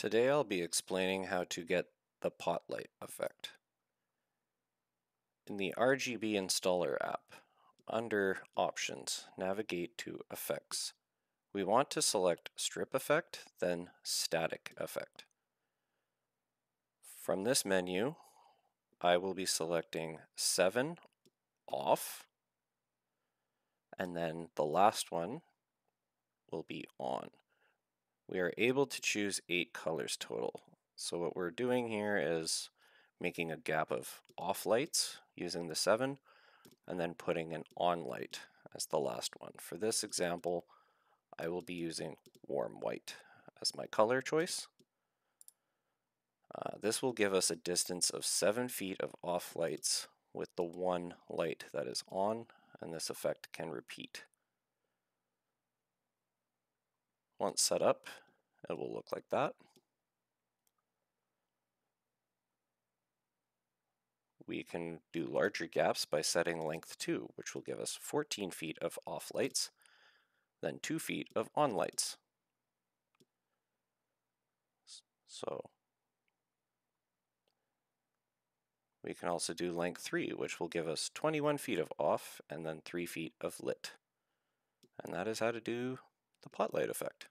Today I'll be explaining how to get the pot light effect. In the RGB installer app, under Options, navigate to Effects. We want to select Strip Effect, then Static Effect. From this menu, I will be selecting 7 off, and then the last one will be on. We are able to choose 8 colors total. So what we're doing here is making a gap of off lights using the 7 and then putting an on light as the last one. For this example, I will be using warm white as my color choice. This will give us a distance of 7 feet of off lights with the one light that is on, and this effect can repeat. Once set up, it will look like that. We can do larger gaps by setting length 2, which will give us 14 feet of off lights, then 2 feet of on lights. So we can also do length 3, which will give us 21 feet of off and then 3 feet of lit. And that is how to do the pot light effect.